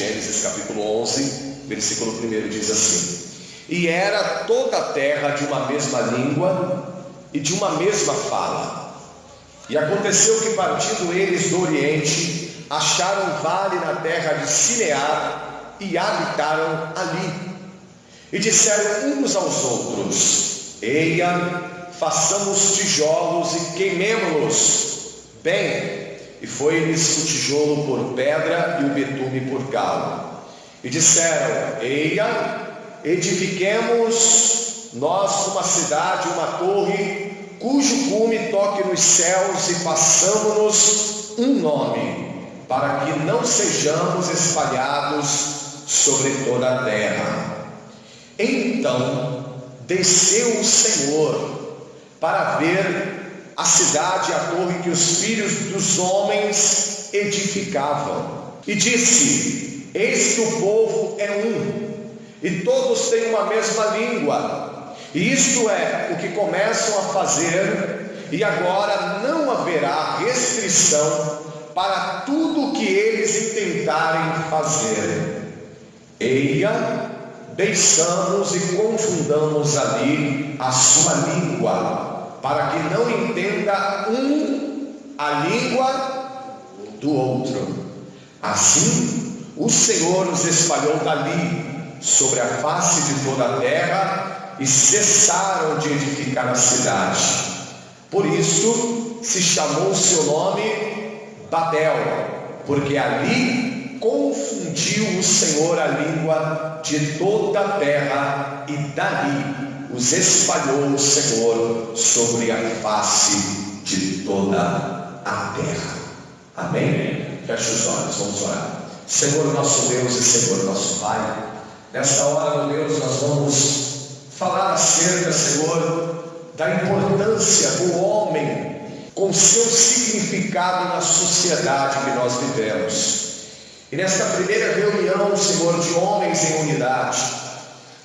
Gênesis capítulo 11, versículo 1 diz assim: e era toda a terra de uma mesma língua e de uma mesma fala. E aconteceu que, partindo eles do Oriente, acharam vale na terra de Sinear e habitaram ali. E disseram uns aos outros: eia, façamos tijolos e queimemo-los. Bem, e foi-lhes o tijolo por pedra e o betume por cal. E disseram: eia, edifiquemos nós uma cidade, uma torre, cujo cume toque nos céus, e façamos-nos um nome, para que não sejamos espalhados sobre toda a terra. Então desceu o Senhor para ver a cidade e a torre que os filhos dos homens edificavam, e disse: eis que o povo é um, e todos têm uma mesma língua, e isto é o que começam a fazer, e agora não haverá restrição para tudo o que eles intentarem fazer. Eia, deixamos e confundamos ali a sua língua, para que não entenda um a língua do outro. Assim o Senhor os espalhou dali sobre a face de toda a terra, e cessaram de edificar a cidade. Por isso se chamou o seu nome Babel, porque ali confundiu o Senhor a língua de toda a terra, e dali os espalhou o Senhor sobre a face de toda a terra. Amém? Feche os olhos, vamos orar. Senhor nosso Deus e Senhor nosso Pai, nesta hora, meu Deus, nós vamos falar acerca, Senhor, da importância do homem com seu significado na sociedade que nós vivemos. E nesta primeira reunião, Senhor, de homens em unidade,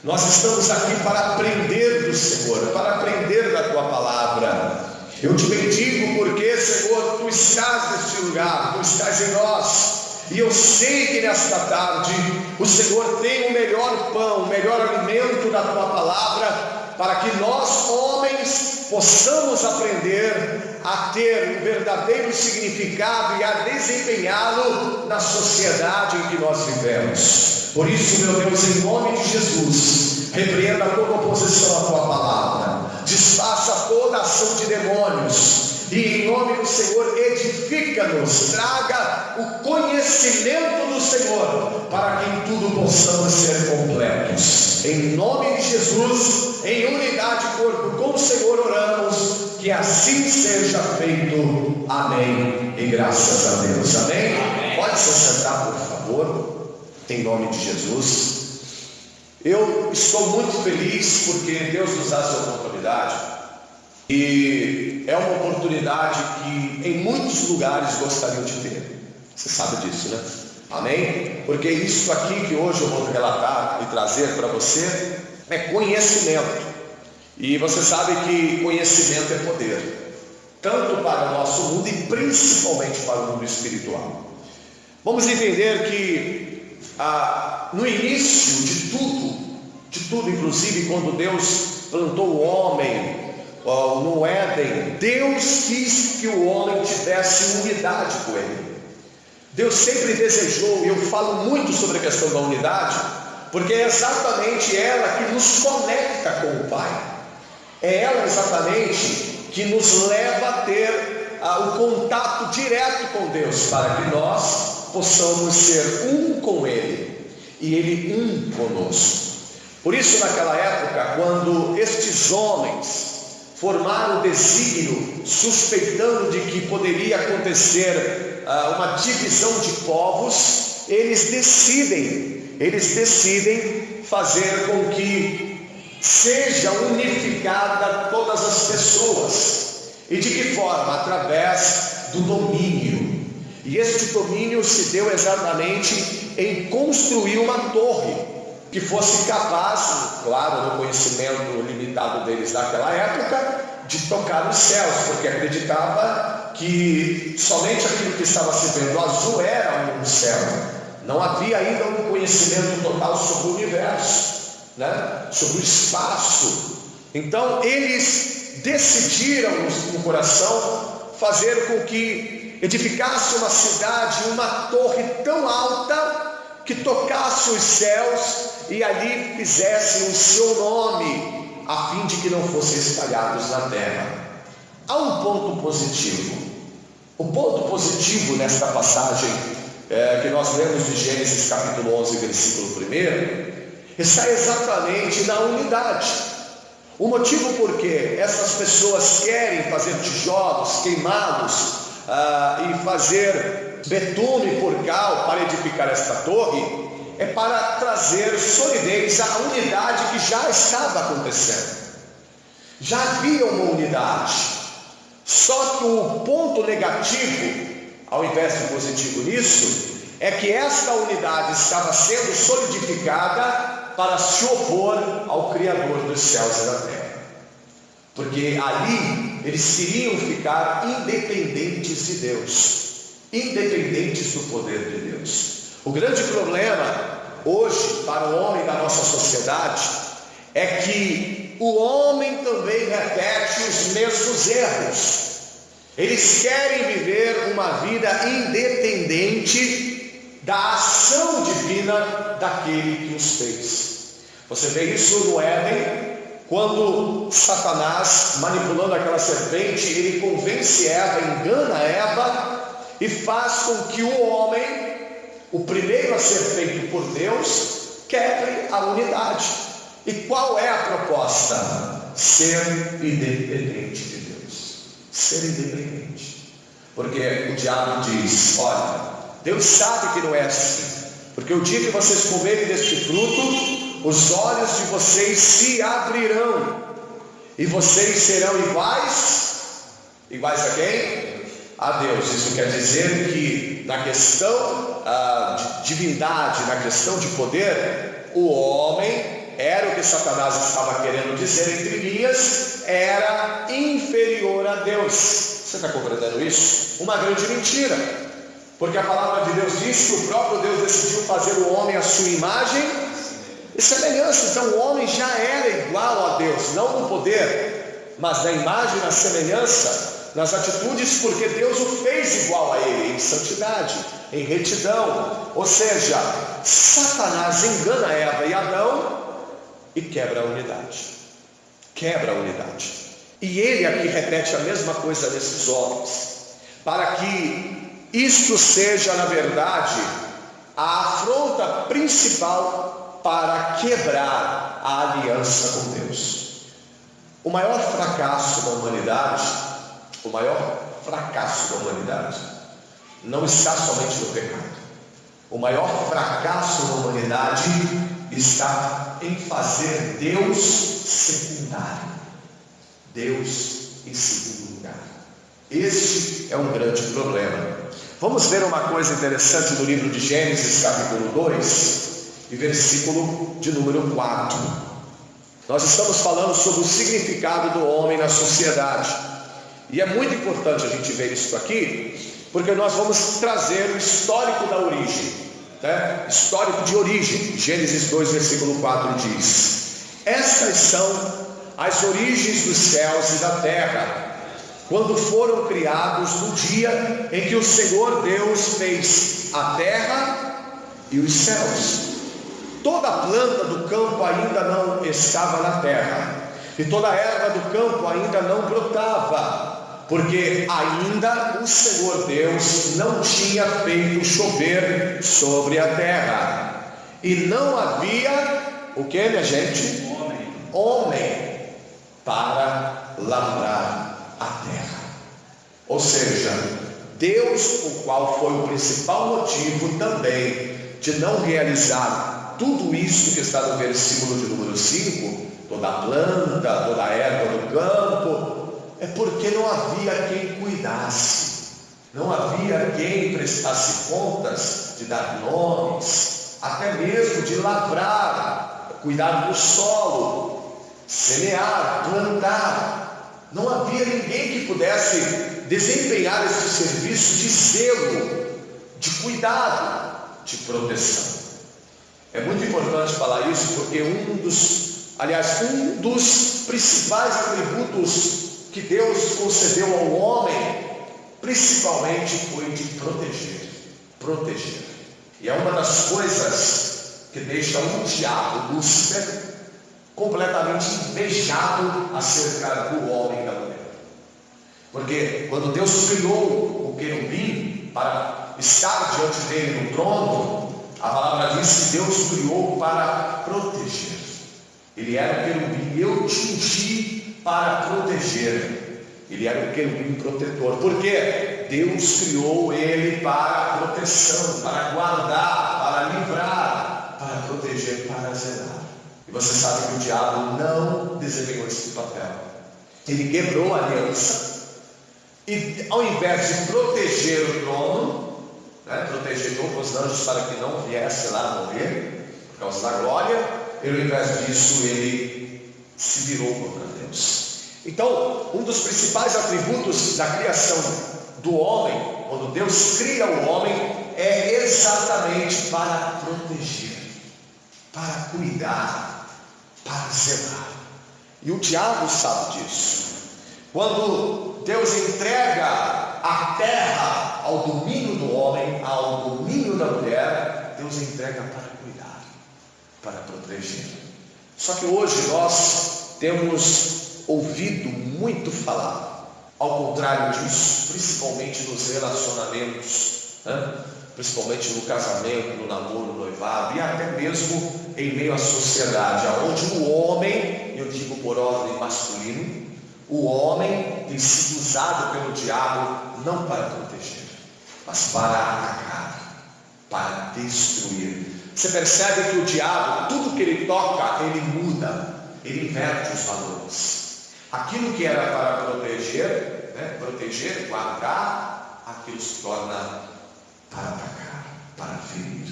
nós estamos aqui para aprender do Senhor, para aprender da Tua palavra. Eu te bendigo porque, Senhor, Tu estás neste lugar, Tu estás em nós. E eu sei que nesta tarde o Senhor tem o melhor pão, o melhor alimento da Tua palavra, para que nós, homens, possamos aprender a ter um verdadeiro significado e a desempenhá-lo na sociedade em que nós vivemos. Por isso, meu Deus, em nome de Jesus, repreenda toda oposição à Tua palavra, desfaça toda ação de demônios, e em nome do Senhor edifica-nos, traga o conhecimento do Senhor, para que em tudo possamos ser completos. Em nome de Jesus, em unidade corpo com o Senhor oramos, que assim seja feito. Amém, e graças a Deus. Amém? Amém. Pode se sentar, por favor, em nome de Jesus. Eu estou muito feliz porque Deus nos dá essa oportunidade. E é uma oportunidade que em muitos lugares gostariam de ter. Você sabe disso, né? Amém? Porque isso aqui que hoje eu vou relatar e trazer para você é conhecimento. E você sabe que conhecimento é poder, tanto para o nosso mundo e principalmente para o mundo espiritual. Vamos entender que no início de tudo, inclusive quando Deus plantou o homem no Éden, Deus quis que o homem tivesse unidade com Ele. Deus sempre desejou, e eu falo muito sobre a questão da unidade, porque é exatamente ela que nos conecta com o Pai. É ela exatamente que nos leva a ter o contato direto com Deus, para que nós possamos ser um com Ele e Ele um conosco. Por isso, naquela época, quando estes homens formaram o desígnio, suspeitando de que poderia acontecer uma divisão de povos, eles decidem fazer com que seja unificada todas as pessoas. E de que forma? Através do domínio. E este domínio se deu exatamente em construir uma torre que fosse capaz, claro, no conhecimento limitado deles naquela época, de tocar os céus, porque acreditava que somente aquilo que estava se vendo azul era um céu. Não havia ainda um conhecimento total sobre o universo, né? Sobre o espaço. Então eles decidiram no coração fazer com que edificasse uma cidade, uma torre tão alta que tocasse os céus e ali fizessem o seu nome, a fim de que não fossem espalhados na terra. Há um ponto positivo. O ponto positivo nesta passagem que nós lemos de Gênesis capítulo 11, versículo 1, está exatamente na unidade. O motivo por que essas pessoas querem fazer tijolos, queimá-los e fazer betume por cal para edificar esta torre é para trazer solidez à unidade que já estava acontecendo. Já havia uma unidade. Só que o ponto negativo, ao invés de positivo nisso, é que esta unidade estava sendo solidificada para se opor ao Criador dos céus e da terra. Porque ali eles queriam ficar independentes de Deus, independentes do poder de Deus. O grande problema hoje para o homem da nossa sociedade é que o homem também repete os mesmos erros. Eles querem viver uma vida independente da ação divina daquele que os fez. Você vê isso no Éden, quando Satanás, manipulando aquela serpente, ele convence Eva, engana Eva e faz com que o homem, o primeiro a ser feito por Deus, quebre a unidade. E qual é a proposta? Ser independente de Deus. Ser independente. Porque o diabo diz: olha, Deus sabe que não é assim, porque o dia que vocês comerem deste fruto, os olhos de vocês se abrirão e vocês serão iguais a quem? A Deus. Isso quer dizer que na questão de divindade, na questão de poder, o homem era o que Satanás estava querendo dizer entre linhas, era inferior a Deus. Você está compreendendo isso? Uma grande mentira, porque a palavra de Deus diz que o próprio Deus decidiu fazer o homem à sua imagem e semelhança. Então o homem já era igual a Deus, não no poder, mas na imagem, na semelhança, nas atitudes, porque Deus o fez igual a ele, em santidade, em retidão. Ou seja, Satanás engana Eva e Adão e quebra a unidade. Quebra a unidade. E ele aqui repete a mesma coisa nesses homens, para que isto seja, na verdade, a afronta principal para quebrar a aliança com Deus. O maior fracasso da humanidade, não está somente no pecado. O maior fracasso da humanidade está em fazer Deus secundário. Deus em segundo lugar. Este é um grande problema. Vamos ver uma coisa interessante no livro de Gênesis, capítulo 2, e versículo de número 4. Nós estamos falando sobre o significado do homem na sociedade. E é muito importante a gente ver isso aqui, porque nós vamos trazer o histórico da origem, né? Histórico de origem. Gênesis 2, versículo 4 diz: estas são as origens dos céus e da terra, quando foram criados no dia em que o Senhor Deus fez a terra e os céus. Toda a planta do campo ainda não estava na terra, e toda a erva do campo ainda não brotava, porque ainda o Senhor Deus não tinha feito chover sobre a terra, e não havia o que, minha gente? Homem para lavrar a terra. Ou seja, Deus, o qual foi o principal motivo também de não realizar tudo isso que está no versículo de número 5, toda a planta, toda a erva do campo, é porque não havia quem cuidasse, não havia quem prestasse contas de dar nomes, até mesmo de lavrar, cuidar do solo, semear, plantar. Não havia ninguém que pudesse desempenhar esse serviço de zelo, de cuidado, de proteção. É muito importante falar isso, porque um dos principais atributos que Deus concedeu ao homem, principalmente, foi de proteger. E é uma das coisas que deixa o diabo, Lúcifer, completamente invejado acerca do homem e da mulher. Porque quando Deus criou o querubim para estar diante dele no trono, a palavra diz que Deus criou para proteger. Ele era o querubim, eu te ungi para proteger. Ele era o querubim protetor. Por quê? Deus criou ele para proteção, para guardar, para livrar, para proteger, para zelar. E você sabe que o diabo não desempenhou esse papel. Ele quebrou a aliança. E ao invés de proteger o trono, proteger todos os anjos para que não viesse lá morrer, por causa da glória, ao invés disso ele se virou contra Deus. Então, um dos principais atributos da criação do homem, quando Deus cria o homem, é exatamente para proteger, para cuidar, para zelar. E o diabo sabe disso. Quando Deus entrega a terra ao domínio do homem, ao domínio da mulher, Deus entrega para cuidar, para proteger. Só que hoje nós temos ouvido muito falar, ao contrário disso, principalmente nos relacionamentos, principalmente no casamento, no namoro, no noivado, e até mesmo em meio à sociedade, onde o homem, eu digo por ordem masculino, o homem tem sido usado pelo diabo não para proteger, mas para atacar, para destruir. Você percebe que o diabo, tudo que ele toca, ele muda, ele inverte os valores. Aquilo que era para proteger, guardar, aquilo se torna para atacar, para ferir.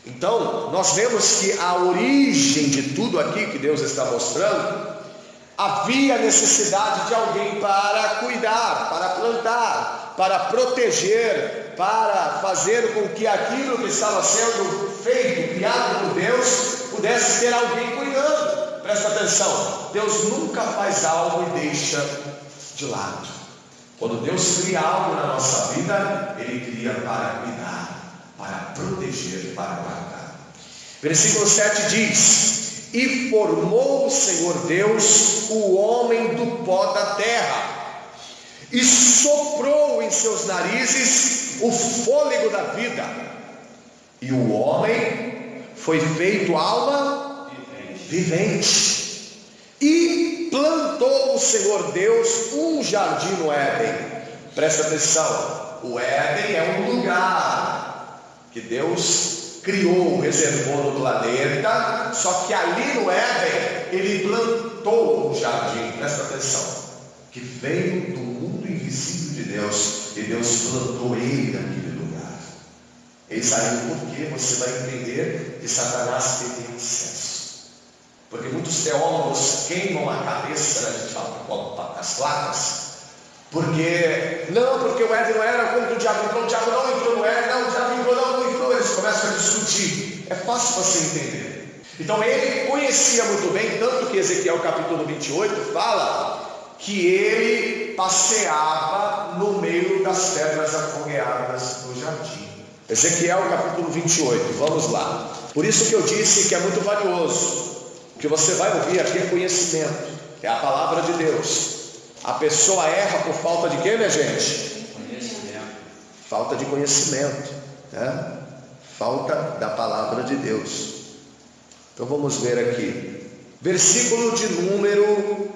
Então, nós vemos que a origem de tudo aqui que Deus está mostrando, havia necessidade de alguém para cuidar, para plantar, para proteger, para fazer com que aquilo que estava sendo feito, criado por Deus, pudesse ter alguém cuidando. Presta atenção, Deus nunca faz algo e deixa de lado. Quando Deus cria algo na nossa vida, Ele cria para cuidar, para proteger, para guardar. Versículo 7 diz: e formou o Senhor Deus o homem do pó da terra, e soprou em seus narizes o fôlego da vida, e o homem foi feito alma vivente. E plantou o Senhor Deus um jardim no Éden. Presta atenção, o Éden é um lugar que Deus criou, reservou no planeta, só que ali no Éden ele plantou um jardim. Presta atenção, que veio do mundo invisível de Deus, e Deus plantou ele naquele lugar. Eis aí o porquê você vai entender que Satanás teve acesso. Porque muitos teólogos queimam a cabeça, a gente fala as placas, porque o Éden não era como o diabo entrou, o diabo não entrou no Éden, não, o diabo entrou, não entrou, eles começam a discutir. É fácil você entender. Então ele conhecia muito bem, tanto que Ezequiel capítulo 28 fala que ele passeava no meio das pedras afogueadas do jardim. Ezequiel capítulo 28, vamos lá. Por isso que eu disse que é muito valioso. O que você vai ouvir aqui é conhecimento, é a palavra de Deus. A pessoa erra por falta de quê, minha gente? Conhecimento. Falta de conhecimento, falta da palavra de Deus. Então vamos ver aqui, versículo de número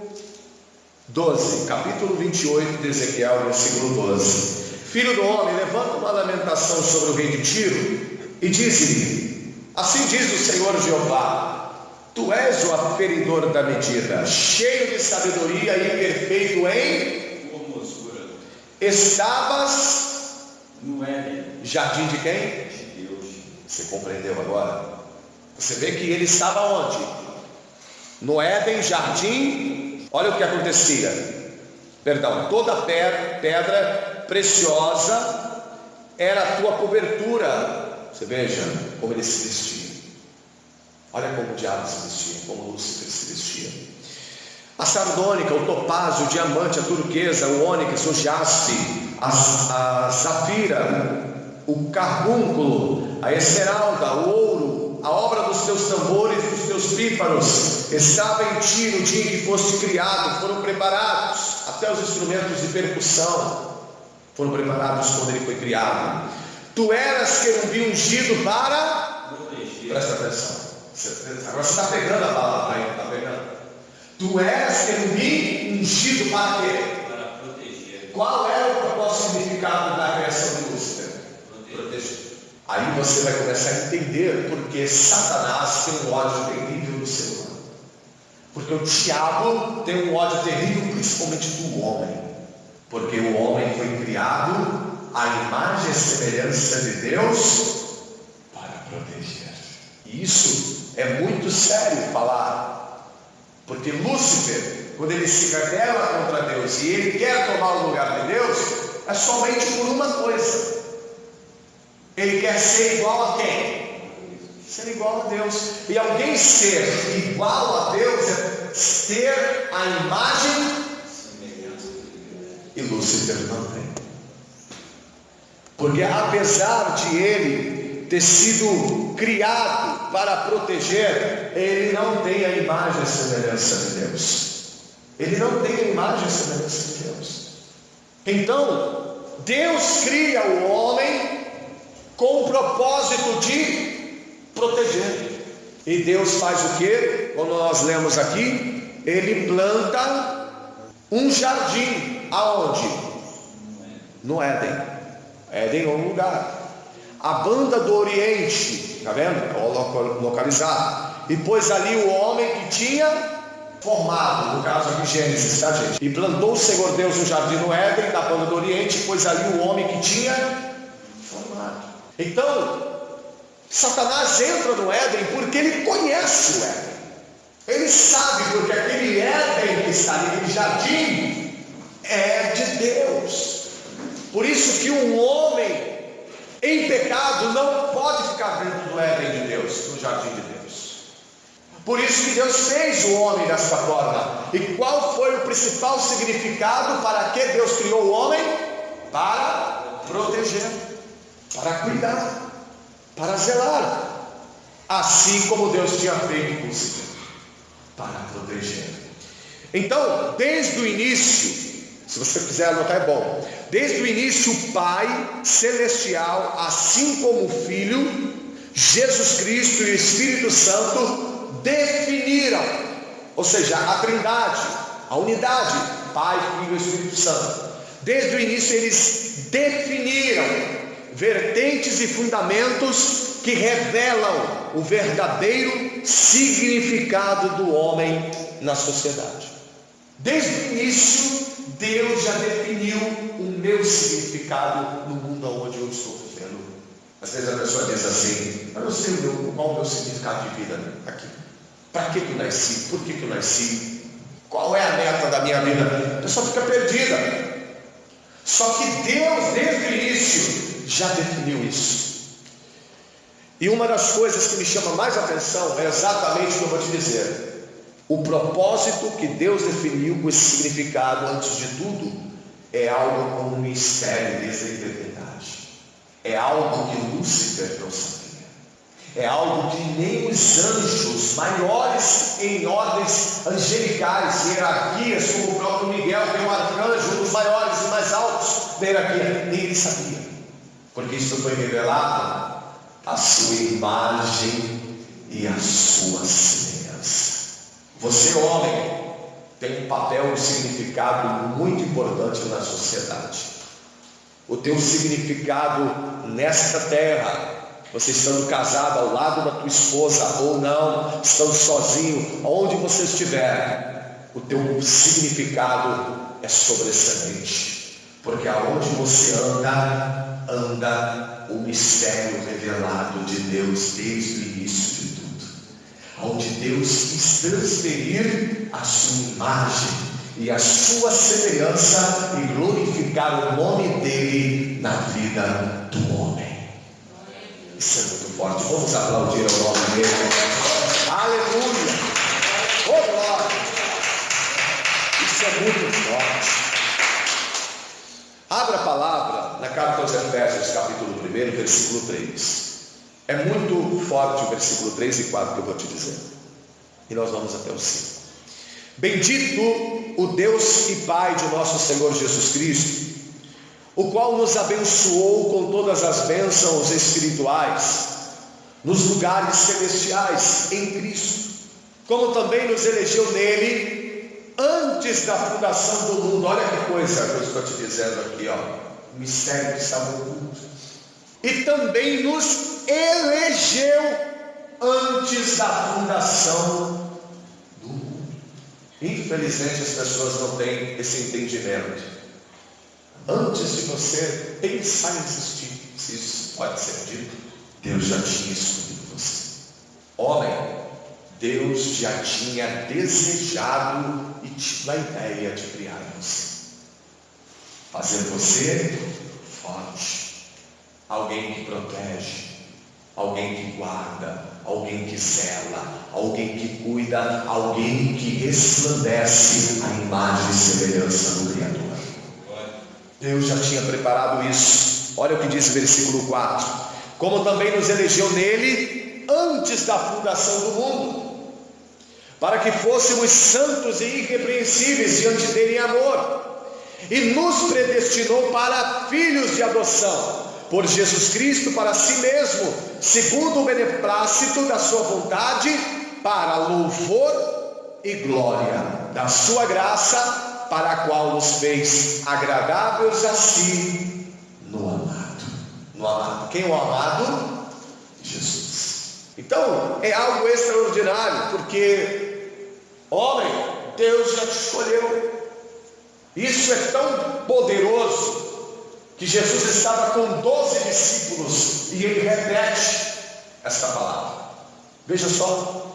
12, capítulo 28 de Ezequiel, versículo 12. Filho do homem, levanta uma lamentação sobre o rei de Tiro e diz-lhe: assim diz o Senhor Jeová, tu és o aferidor da medida, cheio de sabedoria e perfeito em formosura. Estavas no Éden. Jardim de quem? De Deus. Você compreendeu agora? Você vê que ele estava onde? No Éden, jardim. Olha o que acontecia. Toda pedra preciosa era a tua cobertura, Você veja como ele se vestia. Olha como o diabo se vestia, como Lúcifer se vestia. A sardônica, o topázio, o diamante, a turquesa, o ônix, o jaspe, a safira, o carbúnculo, a esmeralda, o ouro, a obra dos teus tambores, dos teus pífaros, estava em ti no dia em que foste criado. Foram preparados, até os instrumentos de percussão foram preparados quando ele foi criado. Tu eras querubim ungido para proteger. Presta atenção. Agora você está pegando a palavra aí, está pegando. Tu eras querubim ungido para quê? Para proteger. Qual era o propósito significado da criação de Lúcifer? Proteger. Aí você vai começar a entender porque Satanás tem um ódio terrível do ser humano. Porque o diabo tem um ódio terrível principalmente do homem. Porque o homem foi criado à imagem e semelhança de Deus para proteger. E isso é muito sério falar. Porque Lúcifer, quando ele se rebela contra Deus e ele quer tomar o lugar de Deus, é somente por uma coisa. Ele quer ser igual a quem? Ser igual a Deus. E alguém ser igual a Deus é ter a imagem e Lúcifer não tem. Porque apesar de ele ter sido criado para proteger, ele não tem a imagem e semelhança de Deus. Ele não tem a imagem e semelhança de Deus. Então, Deus cria o homem com o propósito de proteger. E Deus faz o que? Como nós lemos aqui, ele planta um jardim. Aonde? No Éden. Éden é um lugar. A banda do Oriente, está vendo? Localizado. E pôs ali o homem que tinha formado, no caso aqui Gênesis, tá, gente? E plantou o Senhor Deus um jardim no Éden, na banda do Oriente, e pôs ali o homem que tinha formado. Então, Satanás entra no Éden porque ele conhece o Éden. Ele sabe porque aquele Éden que está ali, aquele jardim, é de Deus. Por isso que um homem em pecado não pode ficar dentro do Éden de Deus, no jardim de Deus. Por isso que Deus fez o homem desta forma. E qual foi o principal significado para que Deus criou o homem? Para proteger, para cuidar, para zelar. Assim como Deus tinha feito com Lúcifer, para proteger. Então, desde o início, se você quiser anotar é bom. Desde o início o Pai Celestial, assim como o Filho, Jesus Cristo e o Espírito Santo definiram, ou seja, a Trindade, a unidade, Pai, Filho e Espírito Santo. Desde o início eles definiram vertentes e fundamentos que revelam o verdadeiro significado do homem na sociedade. Desde o início, Deus já definiu o meu significado no mundo onde eu estou vivendo. Às vezes a pessoa diz assim: eu não sei qual o meu significado de vida aqui. Para que eu nasci? Por que eu nasci? Qual é a meta da minha vida? A pessoa fica perdida. Só que Deus, desde o início, já definiu isso. E uma das coisas que me chama mais atenção é exatamente o que eu vou te dizer. O propósito que Deus definiu com esse significado, antes de tudo, é algo como um mistério desde a eternidade. É algo que Lúcifer não sabia. É algo que nem os anjos maiores em ordens angelicais, hierarquias, como o próprio Miguel, que é um arcanjo, um dos maiores e mais altos da hierarquia, nem ele sabia. Porque isso foi revelado a sua imagem e a sua semelhança. Você, homem, tem um papel e um significado muito importante na sociedade. O teu significado nesta terra, você estando casado ao lado da tua esposa ou não, estando sozinho, onde você estiver, o teu significado é sobressalente. Porque aonde você anda o mistério revelado de Deus desde o início de tudo. Onde Deus quis transferir a sua imagem e a sua semelhança e glorificar o nome dele na vida do homem. Isso é forte. Vamos aplaudir ao nome dele. Aleluia! Oh, glória! Isso é muito forte. Abra a palavra na carta aos Efésios, capítulo 1, versículo 3. É muito forte o versículo 3 e 4 que eu vou te dizer. E nós vamos até o 5. Bendito o Deus e Pai de nosso Senhor Jesus Cristo, o qual nos abençoou com todas as bênçãos espirituais nos lugares celestiais em Cristo, como também nos elegeu nele antes da fundação do mundo. Olha que coisa que eu estou te dizendo aqui, ó. O mistério que estava oculto. E também nos elegeu antes da fundação do mundo. Infelizmente as pessoas não têm esse entendimento. Antes de você pensar em existir, se isso pode ser dito, Deus já tinha escolhido você. Homem, Deus já tinha desejado e tido a ideia de criar você, fazer você forte, alguém que protege, alguém que guarda, alguém que zela, alguém que cuida, alguém que resplandece a imagem e semelhança do Criador. Deus já tinha preparado isso. Olha o que diz o versículo 4: como também nos elegeu nele antes da fundação do mundo, para que fôssemos santos e irrepreensíveis diante dele em amor, e nos predestinou para filhos de adoção, por Jesus Cristo para si mesmo, segundo o beneplácito da sua vontade, para louvor e glória da sua graça, para a qual nos fez agradáveis a si no amado. No amado. Quem é o amado? Jesus. Então é algo extraordinário, porque homem, Deus já te escolheu. Isso é tão poderoso que Jesus estava com 12 discípulos e ele repete esta palavra. Veja só,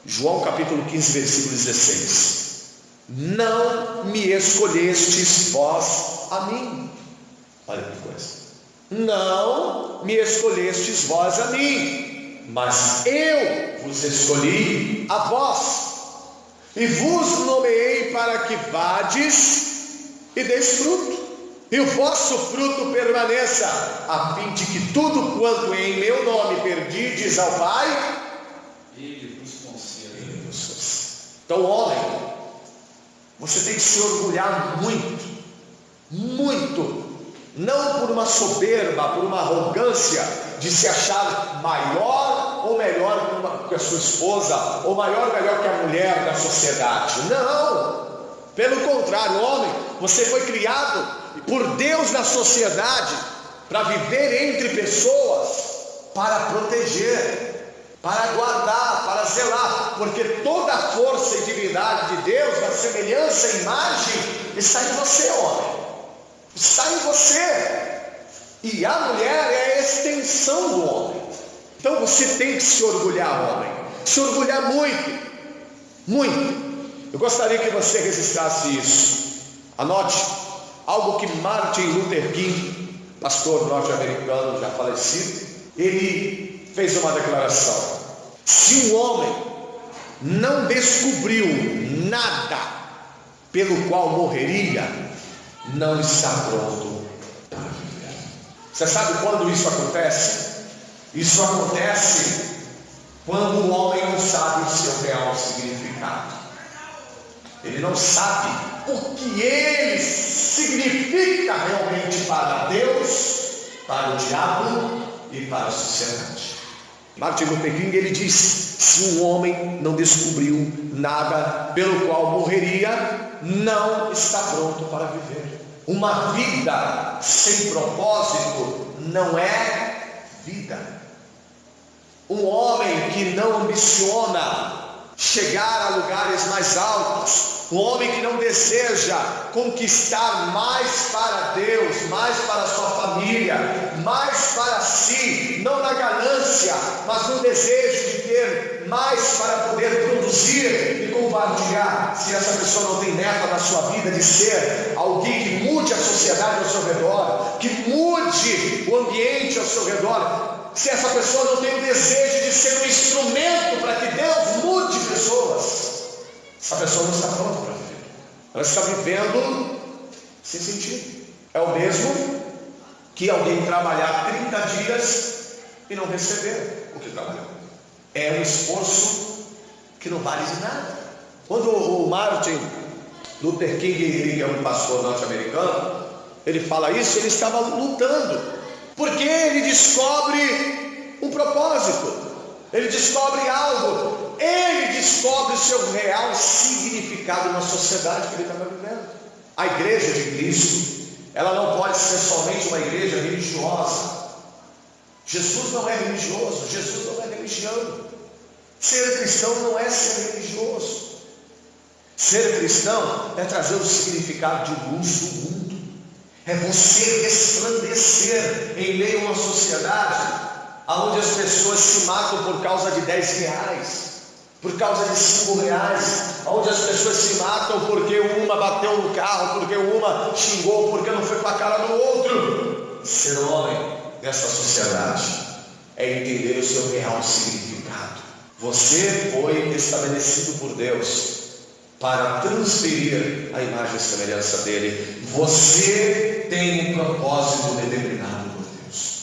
João capítulo 15, versículo 16: não me escolhestes vós a mim. Olha que coisa. Não me escolhestes vós a mim, mas eu vos escolhi a vós, e vos nomeei para que vades e deis fruto, e o vosso fruto permaneça, a fim de que tudo quanto em meu nome perdides ao Pai, Ele vos conceda. Então, homem, você tem que se orgulhar muito, muito, não por uma soberba, por uma arrogância de se achar maior ou melhor que a sua esposa, ou maior ou melhor que a mulher da sociedade. Não, pelo contrário, homem, você foi criado por Deus na sociedade para viver entre pessoas, para proteger, para guardar, para zelar, porque toda a força e divindade de Deus, na semelhança e imagem, está em você, homem, está em você, e a mulher é a extensão do homem. Então você tem que se orgulhar, homem, se orgulhar muito, muito. Eu gostaria que você registrasse isso, anote, algo que Martin Luther King, pastor norte-americano já falecido, ele fez uma declaração: se um homem não descobriu nada pelo qual morreria, não está pronto para viver. Você sabe quando isso acontece? Isso acontece quando o homem não sabe o seu real significado. Ele não sabe o que ele significa realmente para Deus, para o diabo e para a sociedade. Martin Luther King, ele diz: se um homem não descobriu nada pelo qual morreria, não está pronto para viver. Uma vida sem propósito não é vida. Um homem que não ambiciona chegar a lugares mais altos, um homem que não deseja conquistar mais para Deus, mais para a sua família, mais para si, não na ganância, mas no desejo de ter mais para poder produzir e compartilhar. Se essa pessoa não tem meta na sua vida de ser alguém que mude a sociedade ao seu redor, que mude o ambiente ao seu redor, se essa pessoa não tem o desejo de ser um instrumento para que Deus mude pessoas, essa pessoa não está pronta para viver. Ela está vivendo sem sentido. É o mesmo que alguém trabalhar 30 dias e não receber o que trabalhou. É um esforço que não vale de nada. Quando o Martin Luther King, que é um pastor norte-americano, ele fala isso, ele estava lutando, porque ele descobre um propósito, ele descobre algo, ele descobre o seu real significado na sociedade que ele estava vivendo. A igreja de Cristo, ela não pode ser somente uma igreja religiosa. Jesus não é religioso, Jesus não é religião. Ser cristão não é ser religioso. Ser cristão é trazer o significado de luz do mundo. É você resplandecer em meio a uma sociedade onde as pessoas se matam por causa de 10 reais, por causa de 5 reais, onde as pessoas se matam porque uma bateu no carro, porque uma xingou, porque não foi com a cara do outro. Ser homem nessa sociedade é entender o seu real significado. Você foi estabelecido por Deus para transferir a imagem e semelhança dele. Você tem um propósito determinado por Deus.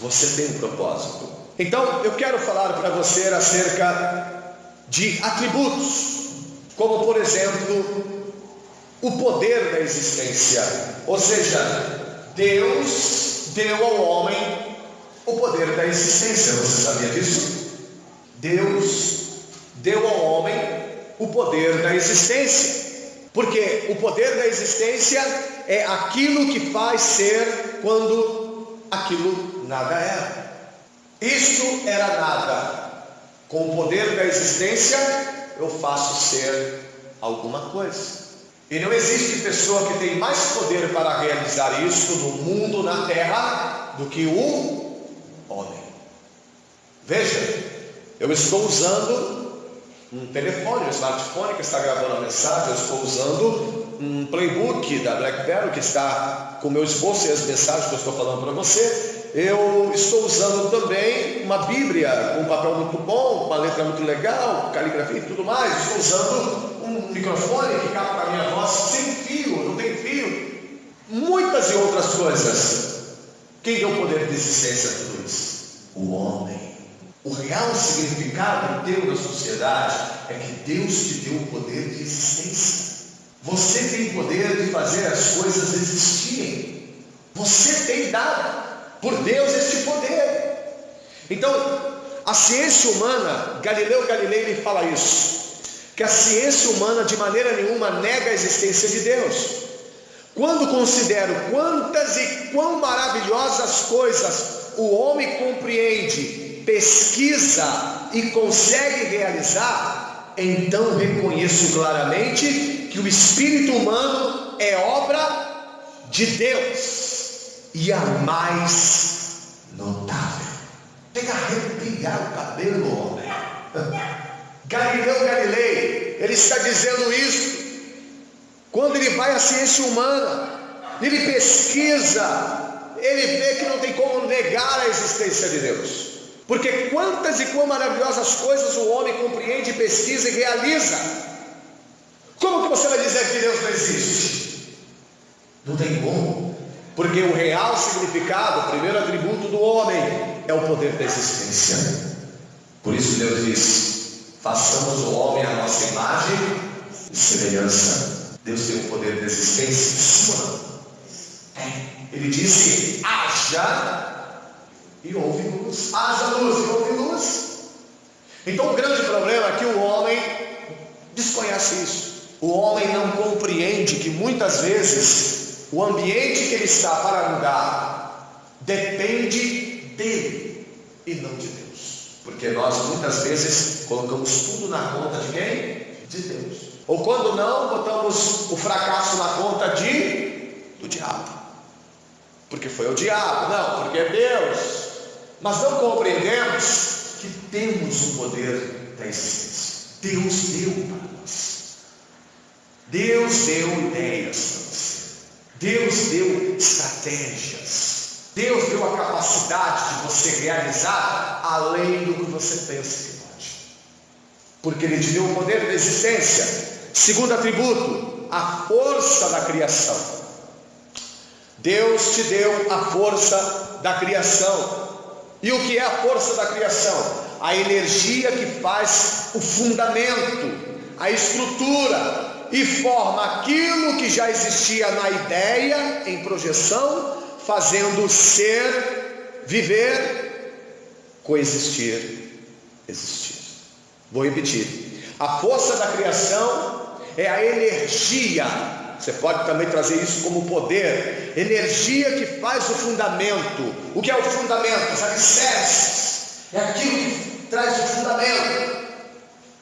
Você tem um propósito. Então eu quero falar para você acerca de atributos, como por exemplo o poder da existência. Ou seja, Deus deu ao homem o poder da existência. Você sabia disso? Deus deu ao homem o poder da existência, porque o poder da existência é aquilo que faz ser quando aquilo nada era. Isto era nada. Com o poder da existência eu faço ser alguma coisa. E não existe pessoa que tem mais poder para realizar isso no mundo, na terra, do que o homem. Veja, eu estou usando um telefone, um smartphone que está gravando a mensagem. Eu estou usando um playbook da BlackBerry que está com o meu esboço e as mensagens que eu estou falando para você. Eu estou usando também uma Bíblia com um papel muito bom, uma letra muito legal, caligrafia e tudo mais. Estou usando um microfone que capta a minha voz sem fio, não tem fio. Muitas e outras coisas. Quem deu o poder de existência a tudo isso? O homem. O real significado teu na sociedade é que Deus te deu o poder de existência. Você tem poder de fazer as coisas existirem. Você tem dado por Deus este poder. Então, a ciência humana, Galileu Galilei ele fala isso, que a ciência humana de maneira nenhuma nega a existência de Deus. Quando considero quantas e quão maravilhosas coisas o homem compreende, pesquisa e consegue realizar, então reconheço claramente que o espírito humano é obra de Deus e a mais notável. Chega a arrepiar o cabelo, homem. Galileu Galilei, ele está dizendo isso quando ele vai à ciência humana, ele pesquisa, ele vê que não tem como negar a existência de Deus. Porque quantas e quão maravilhosas coisas o homem compreende, pesquisa e realiza. Como que você vai dizer que Deus não existe? Não tem como. Porque o real significado, o primeiro atributo do homem é o poder da existência. Por isso Deus diz: façamos o homem à nossa imagem e semelhança. Deus tem o poder da existência. Ele disse: haja e houve luz. Haja luz e houve luz. Então o grande problema é que o homem desconhece isso. O homem não compreende que muitas vezes o ambiente que ele está para mudar depende dele e não de Deus. Porque nós muitas vezes colocamos tudo na conta de quem? De Deus. Ou quando não, botamos o fracasso na conta do diabo. Porque foi o diabo, não, porque é Deus. Mas não compreendemos que temos o poder da existência. Deus deu para nós. Deus deu ideias para você. Deus deu estratégias. Deus deu a capacidade de você realizar além do que você pensa que pode, porque Ele te deu o poder da existência. Segundo atributo, a força da criação. Deus te deu a força da criação. E o que é a força da criação? A energia que faz o fundamento, a estrutura e forma aquilo que já existia na ideia, em projeção, fazendo ser, viver, coexistir, existir. Vou repetir. A força da criação é a energia. Você pode também trazer isso como poder. Energia que faz o fundamento. O que é o fundamento? Os alicerces. É aquilo que traz o fundamento.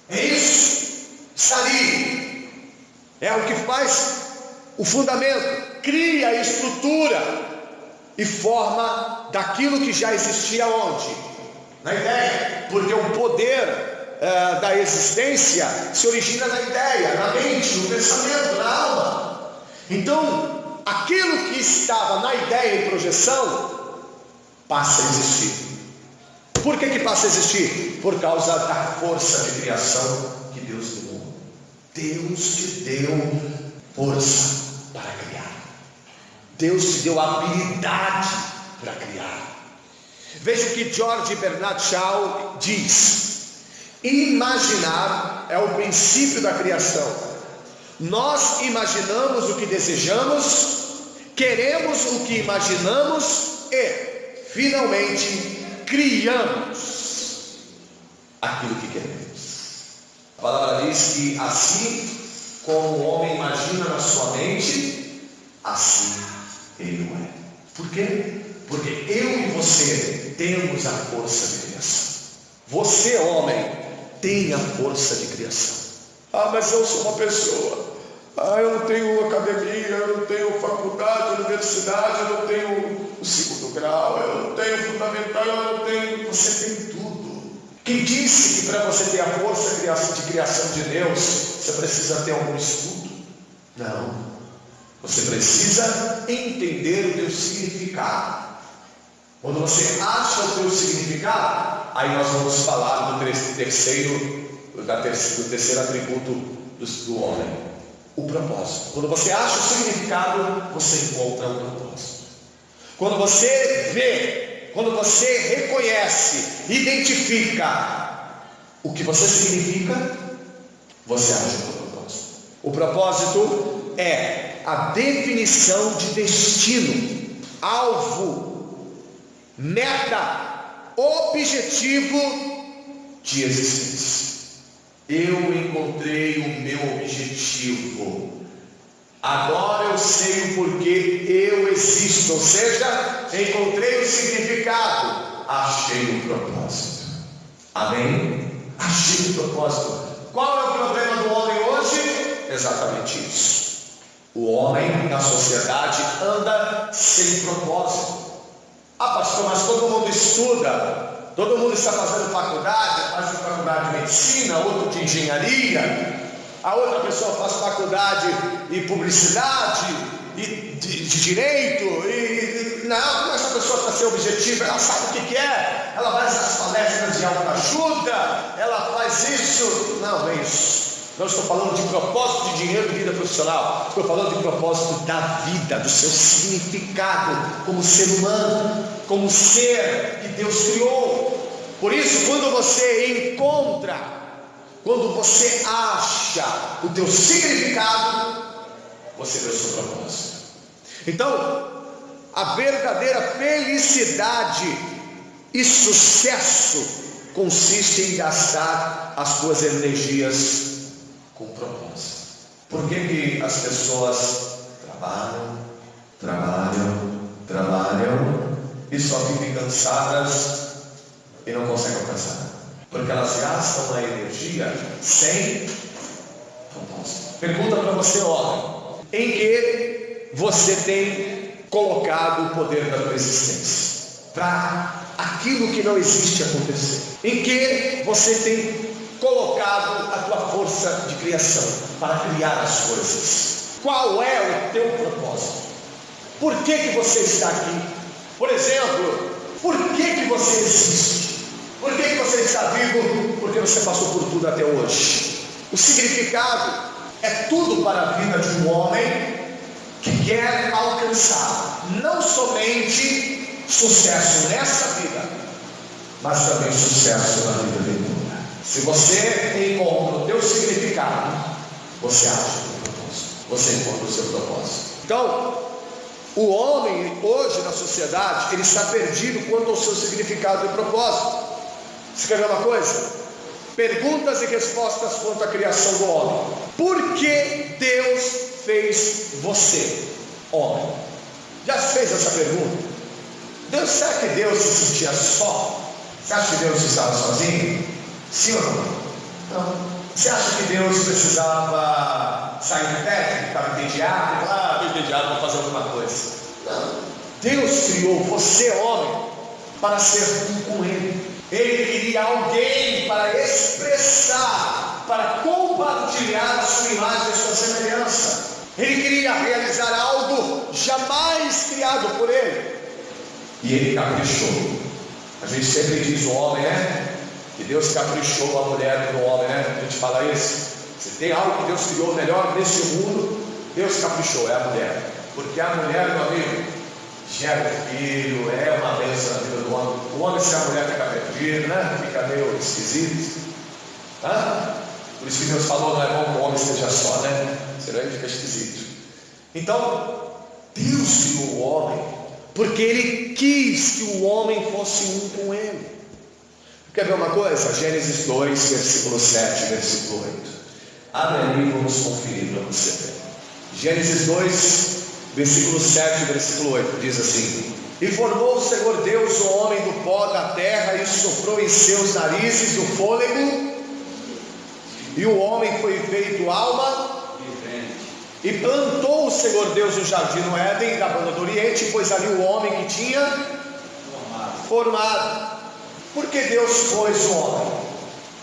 É isso. Está ali. É o que faz o fundamento. Cria a estrutura e forma daquilo que já existia onde? Na ideia. Porque o poder da existência se origina na ideia, na mente, no pensamento, na alma. Então, aquilo que estava na ideia e projeção passa a existir. Por que passa a existir? Por causa da força de criação que Deus deu. Deus te deu força para criar. Deus te deu habilidade para criar. Veja o que George Bernard Shaw diz: imaginar é o princípio da criação. Nós imaginamos o que desejamos, queremos o que imaginamos e, finalmente, criamos aquilo que queremos. A palavra diz que assim como o homem imagina na sua mente, assim ele é. Por quê? Porque eu e você temos a força de criação. Você, homem, tem a força de criação. Mas eu sou uma pessoa. Eu não tenho academia, eu não tenho faculdade, universidade, eu não tenho o segundo grau, eu não tenho fundamental, eu não tenho. Você tem tudo. Quem disse que para você ter a força de criação de Deus, você precisa ter algum estudo? Não. Você precisa entender o teu significado. Quando você acha o teu significado, aí nós vamos falar do terceiro atributo do homem. O propósito. Quando você acha o significado, você encontra o propósito. Quando você vê, quando você reconhece, identifica o que você significa, você acha o propósito. O propósito é a definição de destino, alvo, meta, objetivo de existência. Eu encontrei o meu objetivo. Agora eu sei o porquê eu existo. Ou seja, encontrei o significado. Achei o propósito. Amém? Achei o propósito. Qual é o problema do homem hoje? Exatamente isso. O homem na sociedade anda sem propósito. Pastor, mas todo mundo estuda. Todo mundo está fazendo faculdade, faz faculdade de medicina, outro de engenharia, a outra pessoa faz faculdade de publicidade, e de direito, não, essa pessoa está sem objetivo, ela sabe o que é, ela vai às palestras de autoajuda, ela faz isso. Não é isso. Não estou falando de propósito de dinheiro e vida profissional, estou falando de propósito da vida, do seu significado como ser humano, como ser que Deus criou. Por isso, quando você encontra, quando você acha o teu significado, você vê o seu propósito. Então, a verdadeira felicidade e sucesso consiste em gastar as suas energias com propósito. Por que as pessoas trabalham e só vivem cansadas e não conseguem alcançar? Porque elas gastam a energia sem propósito. Pergunta para você, homem: em que você tem colocado o poder da tua existência? Para aquilo que não existe acontecer. Em que você tem colocado a tua força de criação para criar as coisas? Qual é o teu propósito? Por que você está aqui? Por exemplo, por que você existe? Por que você está vivo? Porque você passou por tudo até hoje. O significado é tudo para a vida de um homem que quer alcançar não somente sucesso nessa vida, mas também sucesso na vida vindoura. Se você encontra o teu significado, você acha o teu propósito, você encontra o seu propósito. Então, o homem hoje na sociedade, ele está perdido quanto ao seu significado e propósito. Você quer ver uma coisa? Perguntas e respostas quanto à criação do homem. Por que Deus fez você, homem? Já se fez essa pergunta? Será que Deus se sentia só? Você acha que Deus estava sozinho? Sim ou não? Não. Você acha que Deus precisava sair do teto, estava entediado? Estou entediado, vou fazer alguma coisa. Não. Deus criou você, homem, para ser um com Ele. Ele queria alguém para expressar, para compartilhar a sua imagem e a sua semelhança. Ele queria realizar algo jamais criado por Ele. E Ele caprichou. A gente sempre diz o homem, né? Que Deus caprichou a mulher no homem, né? A gente fala isso. Se tem algo que Deus criou melhor nesse mundo, Deus caprichou, é a mulher. Porque a mulher, meu amigo, gera filho, é uma bênção na vida do homem. O homem, se a mulher fica perdido, né? Fica meio esquisito. Por isso que Deus falou, não é bom que o homem esteja só, né? Senão ele fica esquisito. Então, Deus criou o homem porque Ele quis que o homem fosse um com Ele. Quer ver uma coisa? Gênesis 2, versículo 7, versículo 8. Abre ali e vamos conferir para você ver. Gênesis 2, versículo 7, versículo 8, diz assim: E formou o Senhor Deus o homem do pó da terra, e soprou em seus narizes o fôlego, e o homem foi feito alma, e plantou o Senhor Deus o jardim no Éden, da banda do Oriente, pois ali o homem que tinha formado. Por que Deus pôs o homem?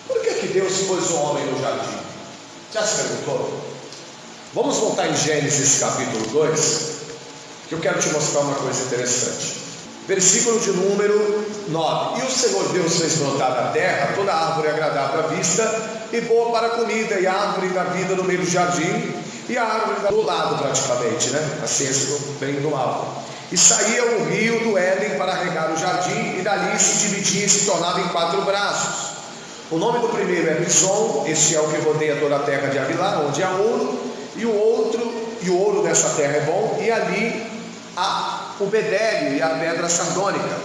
Por que Deus pôs o homem no jardim? Já se perguntou? Vamos voltar em Gênesis capítulo 2, que eu quero te mostrar uma coisa interessante. Versículo de número 9. E o Senhor Deus fez brotar da terra toda árvore agradável à vista e boa para a comida, e a árvore da vida no meio do jardim, e a árvore do lado praticamente, né? A ciência vem do lado. E saía o rio do Éden para regar o jardim, e dali se dividia e se tornava em 4 braços. O nome do primeiro é Pison, este é o que rodeia toda a terra de Avilá, onde há ouro, e o ouro dessa terra é bom, e ali há o bedélio e a pedra sardônica.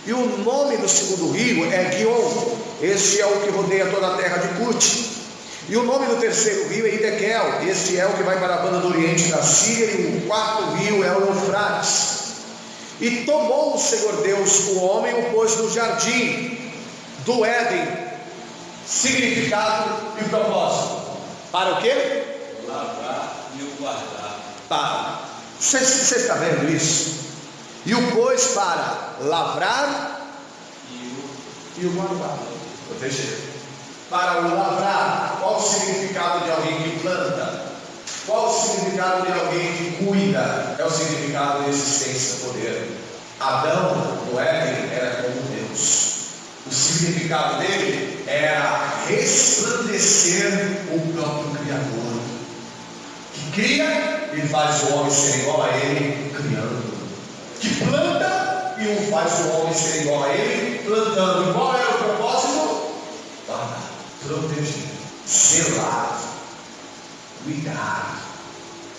E o nome do segundo rio é Guion, este é o que rodeia toda a terra de Cute. E o nome do terceiro rio é Idequel, este é o que vai para a banda do oriente da Síria, e o quarto rio é o Eufrates. E tomou o Senhor Deus o homem e o pôs no jardim do Éden. Significado e propósito. Para o quê? Lavrar e o guardar. Para. Você está vendo isso? E o pôs para lavrar e o guardar. Vou deixar. Para o lavrar, qual o significado de alguém que planta? Qual o significado de alguém que cuida? É o significado de existência, poder. Adão, no Éden, era como Deus. O significado dele era resplandecer o próprio Criador, que cria e faz o homem ser igual a ele, criando, que planta e faz o homem ser igual a ele, plantando. E qual era o propósito? Proteger, zelar, cuidar.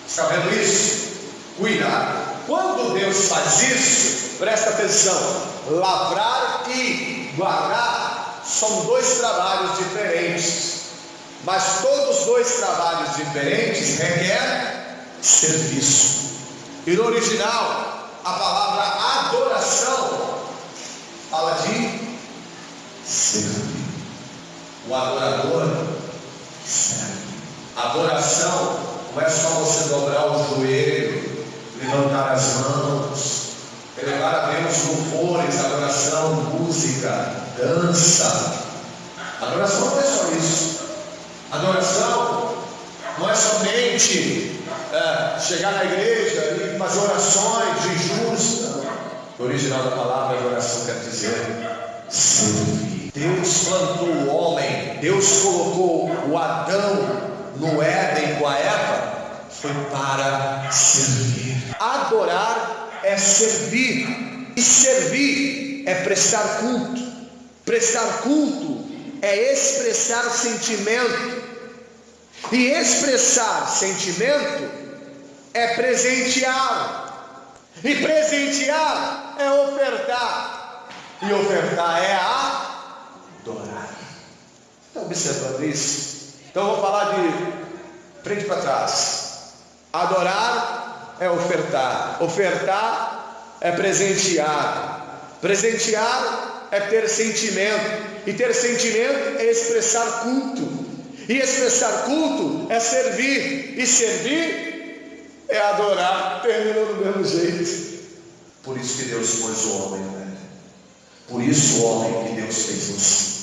Está vendo isso? Cuidar. Quando Deus faz isso, presta atenção: lavrar e guardar são 2 trabalhos diferentes, mas todos os 2 trabalhos diferentes requerem serviço. E no original, a palavra adoração fala de servir. O adorador serve. Adoração não é só você dobrar o joelho, levantar as mãos, elevar a Deus louvores, adoração, música, dança. Adoração não é só isso. Adoração não é somente chegar na igreja e fazer orações, jejuns. O original da palavra adoração quer dizer servir. Deus plantou o homem, Deus colocou o Adão no Éden com a Eva, foi para servir. Adorar é servir, e servir é prestar culto. Prestar culto é expressar sentimento, e expressar sentimento é presentear, e presentear é ofertar, e ofertar é adorar. Está observando isso? Então vou falar de frente para trás. Adorar é ofertar, ofertar é presentear, presentear é ter sentimento, e ter sentimento é expressar culto, e expressar culto é servir, e servir é adorar. Terminou do mesmo jeito. Por isso que Deus pôs o homem, né? Por isso o homem que Deus fez você.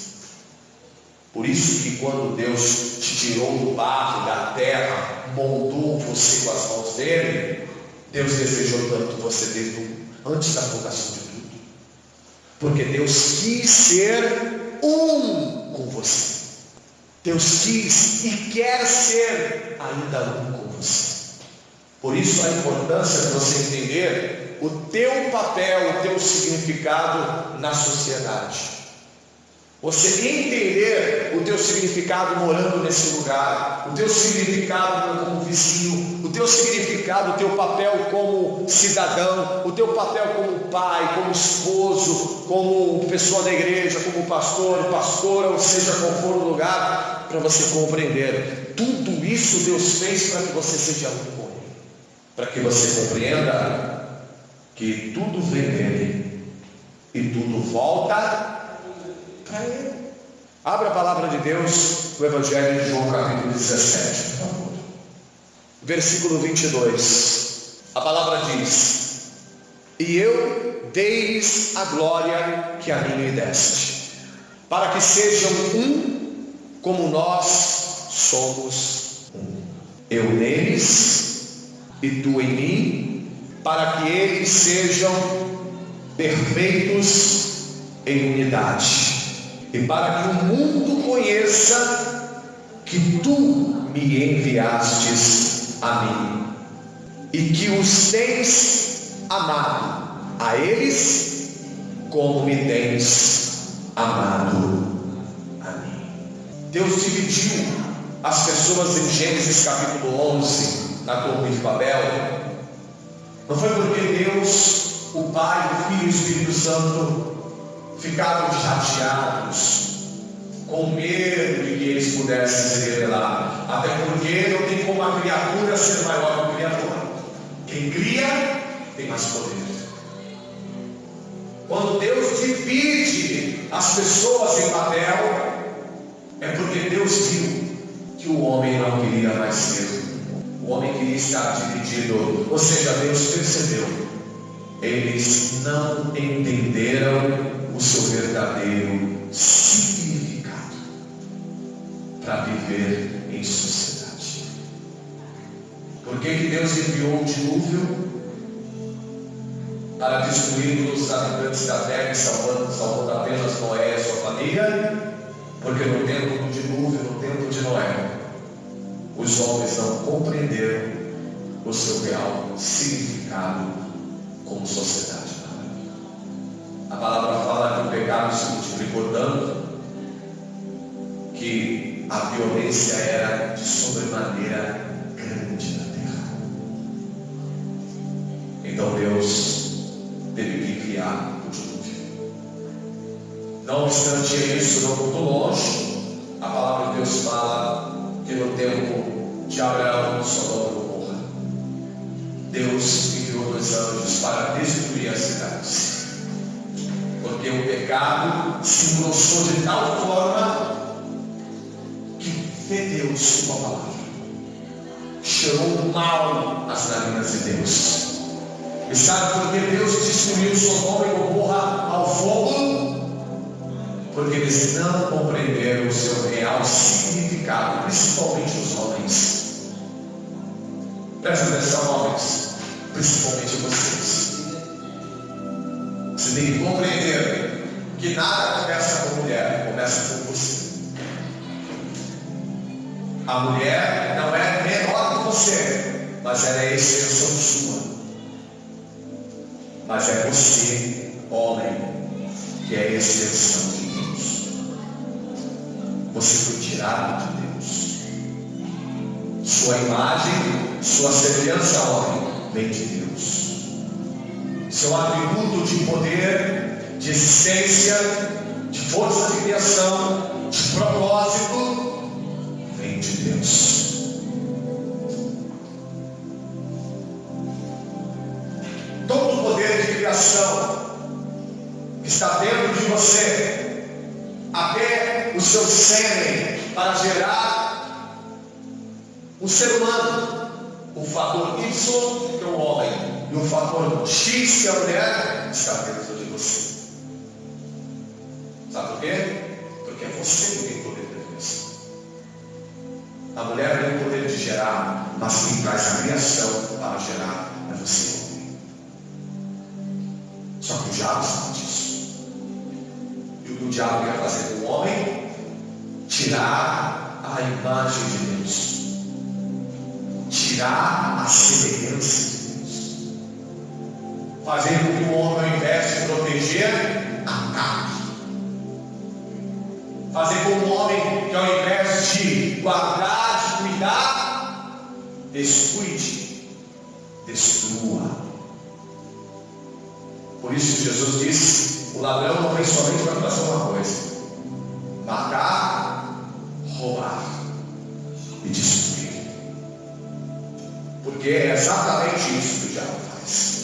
Por isso que quando Deus te tirou do barro, da terra, moldou você com as mãos dele, Deus desejou tanto você desde antes da fundação de tudo. Porque Deus quis ser um com você. Deus quis e quer ser ainda um com você. Por isso a importância de você entender o teu papel, o teu significado na sociedade. Você entender o teu significado morando nesse lugar, o teu significado como vizinho, o teu significado, o teu papel como cidadão, o teu papel como pai, como esposo, como pessoa da igreja, como pastor, pastora, ou seja, qual for o lugar, para você compreender. Tudo isso Deus fez para que você seja um com Ele, para que você compreenda que tudo vem dele e tudo volta para Ele. Abra a palavra de Deus no Evangelho de João capítulo 17, por favor. Versículo 22. A palavra diz: e eu dei-lhes a glória que a mim me deste, para que sejam um como nós somos um. Eu neles e tu em mim, para que eles sejam perfeitos em unidade, e para que o mundo conheça que tu me enviastes a mim, e que os tens amado a eles como me tens amado a mim. Deus dividiu as pessoas em Gênesis capítulo 11 na Torre de Babel. Não foi porque Deus, o Pai, o Filho e o Espírito Santo ficaram chateados, com medo de que eles pudessem se revelar, até porque não tem como a criatura ser maior que o Criador. Quem cria tem mais poder. Quando Deus divide as pessoas em Babel, é porque Deus viu que o homem não queria mais ser. O homem queria estar dividido, ou seja, Deus percebeu. Eles não entenderam o seu verdadeiro significado para viver em sociedade. Por que Deus enviou o dilúvio? Para destruir os habitantes da terra e salvando apenas Noé e sua família? Porque no tempo do dilúvio, no tempo de Noé, os homens não compreenderam o seu real significado como sociedade. A palavra fala que o pecado se multiplicou tanto que a violência era de sobremaneira grande na terra. Então Deus teve que enviar o dilúvio. Não obstante isso, não muito longe, a palavra de Deus fala que no tempo de Abraão, Sodoma e Gomorra, Deus enviou 2 anjos para destruir as cidades, porque o pecado se engrossou de tal forma que fedeu-se com a palavra, cheirou mal as narinas de Deus. E sabe por que Deus destruiu Sodoma e Gomorra ao fogo? Porque eles não compreenderam o seu real significado, principalmente os homens. Presta atenção, homens, principalmente vocês. que nada começa com a mulher, começa com você. A mulher não é menor que você, mas ela é extensão sua. Mas é você, homem, que é a extensão de Deus. Você foi tirado de Deus. Sua imagem, sua semelhança, homem, vem de Deus. Seu atributo de poder, de existência, de força de criação, de propósito, vem de Deus. Todo o poder de criação que está dentro de você, até o seu sêmen para gerar o ser humano, o fator Y, que é o homem, e o fator X, que é a mulher, está dentro de você. Sabe por quê? Porque é você que tem poder de criação. A mulher tem o poder de gerar, mas quem traz a criação para gerar é você, homem. Só que o diabo sabe disso. E o que o diabo quer fazer com o homem? Tirar a imagem de Deus, tirar a semelhança de Deus, fazer com que o homem, ao invés de proteger, ataque, fazer com o homem que, ao invés de guardar, de cuidar, descuide, destrua. Por isso Jesus disse: o ladrão não vem somente para fazer uma coisa: matar, roubar e destruir. Porque é exatamente isso que o diabo faz.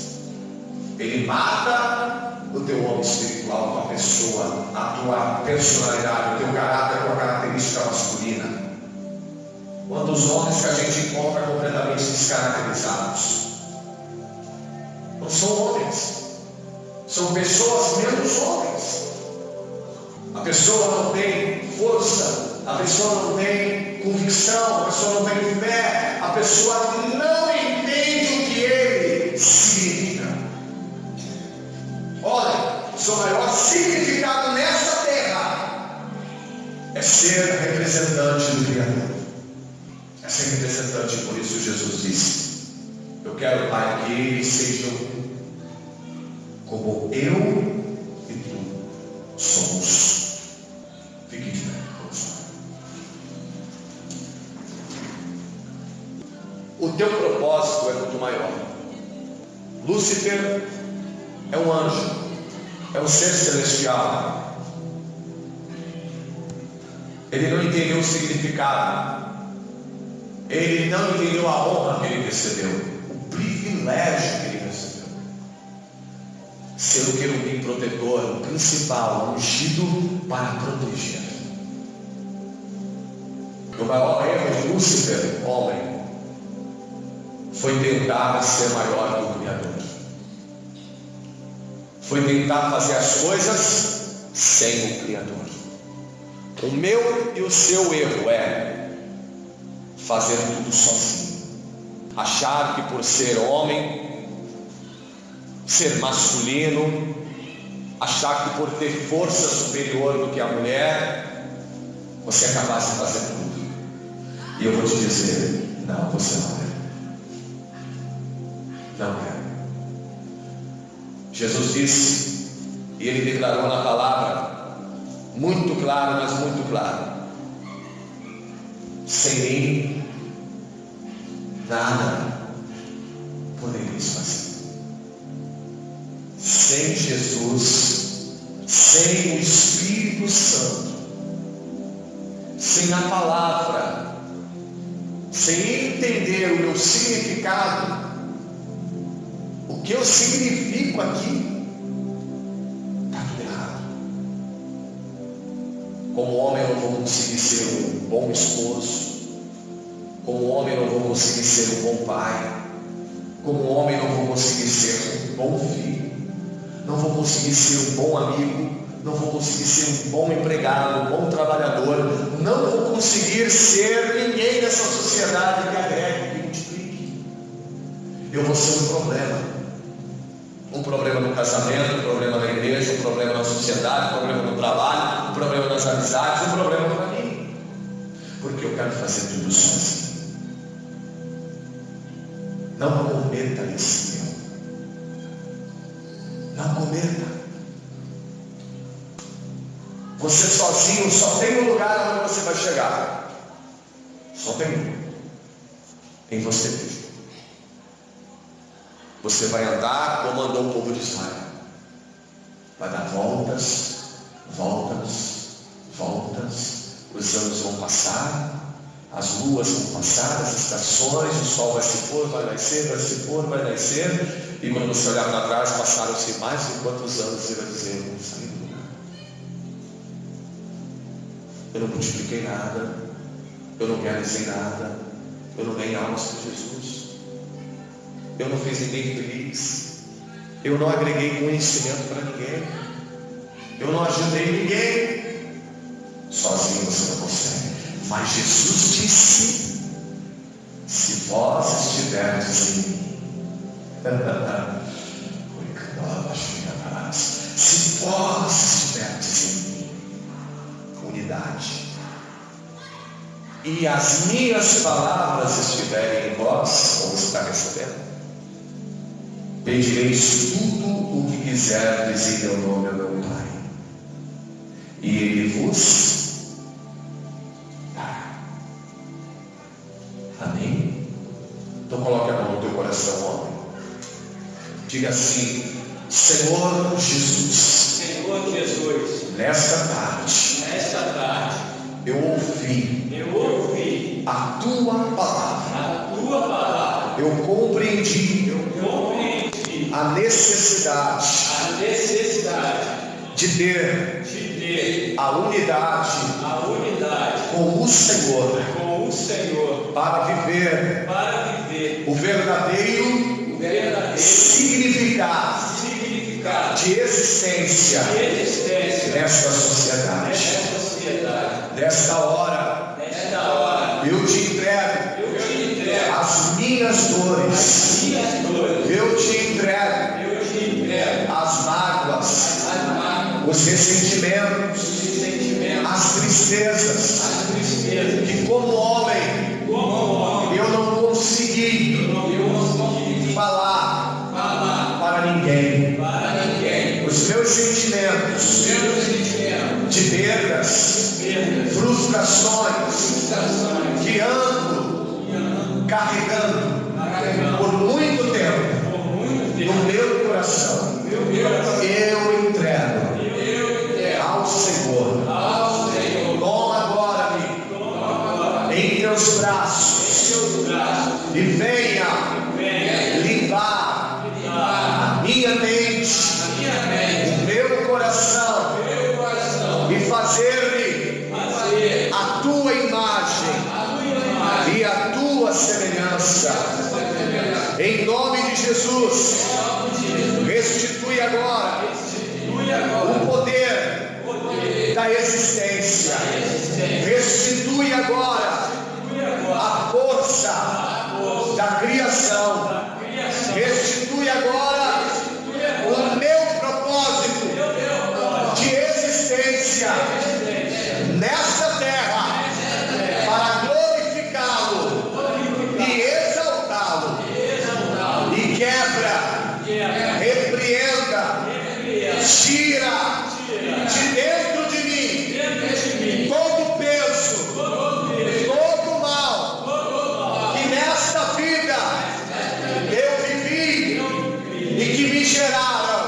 Ele mata o teu homem espiritual, a tua pessoa, a tua personalidade, o teu caráter, a tua característica masculina. Quantos homens que a gente encontra completamente descaracterizados? Não são homens, são pessoas menos homens. A pessoa não tem força, a pessoa não tem convicção, a pessoa não tem fé, a pessoa não entende o que ele significa. Olha, o seu maior significado nessa terra é ser representante do Criador, é ser representante. Por isso Jesus disse: eu quero, Pai, que eles sejam como eu e tu somos. Fique de pé. O teu propósito é muito maior. Lúcifer é um anjo, é um ser celestial. Ele não entendeu o significado, ele não entendeu a honra que ele recebeu, o privilégio que ele recebeu. Ser o querubim protetor, o principal, ungido para proteger. O maior erro de Lúcifer, homem, foi tentar ser maior do que o Criador. Foi tentar fazer as coisas sem o Criador. O meu e o seu erro é fazer tudo sozinho. Achar que por ser homem, ser masculino, achar que por ter força superior do que a mulher, você é capaz de fazer tudo. E eu vou te dizer: não, você não é. Não é. Jesus disse, e ele declarou na palavra, muito claro, mas muito claro: sem mim, nada podereis fazer. Sem Jesus, sem o Espírito Santo, sem a palavra, sem entender o meu significado, o que eu significo aqui, está tudo errado. Como homem eu não vou conseguir ser um bom esposo, como homem eu não vou conseguir ser um bom pai, como homem eu não vou conseguir ser um bom filho, não vou conseguir ser um bom amigo, não vou conseguir ser um bom empregado, um bom trabalhador, não vou conseguir ser ninguém nessa sociedade que agregue, que multiplique. Eu vou ser um problema no casamento, um problema na igreja, um problema na sociedade, problema no trabalho, problema nas amizades, problema para mim. Porque eu quero fazer tudo sozinho. Não cometa esse erro. Não cometa. Você sozinho só tem um lugar onde você vai chegar. Só tem um. Em você mesmo. Você vai andar como andou o povo de Israel. Vai dar voltas, voltas, voltas. Os anos vão passar. As luas vão passar, as estações, o sol vai se pôr, vai nascer, vai se pôr, vai nascer. E quando você olhar para trás, passaram-se mais de quantos anos, ele vai dizer: eu não saí do lugar. Eu não multipliquei nada, eu não realizei nada, eu não ganhei almas para Jesus, eu não fiz ninguém feliz, eu não agreguei conhecimento para ninguém, eu não ajudei ninguém. Sozinho você não consegue. Mas Jesus disse: se vós estiverdes em mim, se vós estiverdes em mim, unidade, e as minhas palavras estiverem em vós, como está recebendo, pedireis tudo o que quiserdes em meu nome ao meu Pai, e Ele vos dará. Amém? Então coloque a mão no teu coração, homem. Diga assim: Senhor Jesus, Senhor Jesus, nesta tarde eu ouvi a tua palavra, eu compreendi a necessidade de ter a unidade com o Senhor para viver o verdadeiro significado de existência nesta sociedade. Nesta hora eu te entrego as minhas dores, eu te entrego as mágoas, os ressentimentos, as tristezas, que como homem eu não consegui falar para ninguém. Os meus sentimentos de perdas, frustrações, que ando carregando por muito tempo no meu coração, eu entrego ao Senhor. Toma agora, amigo, em teus braços e venha limpar a minha mente, o meu coração, e fazer-me a tua imagem e a tua semelhança. Em nome de Jesus, restitui agora o poder da existência, restitui agora a força da criação, restitui agora o meu propósito de existência nesta terra, para glorificá-lo e exaltá-lo. E quebra, repreenda, tira de dentro de mim todo peso, todo mal que nesta vida eu vivi e que me geraram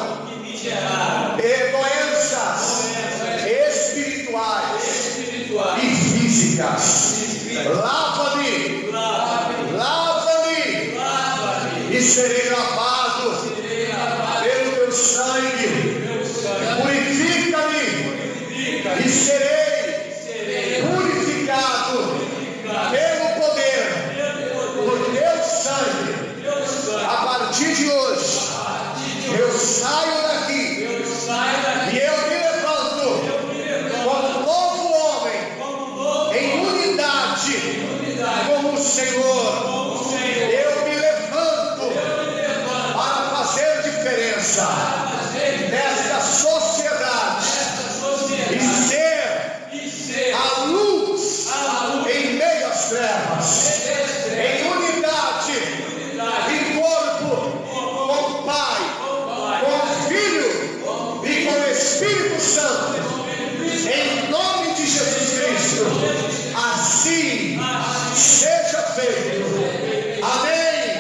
doenças espirituais e físicas. Lava-me, e serei lavado pelo teu sangue. Purifica-me e serei purificado pelo poder do teu sangue. A partir de hoje eu saio daqui e eu me levanto como novo homem em unidade com o Senhor. Eu me levanto para fazer diferença nesta sociedade assim seja feito. Amém.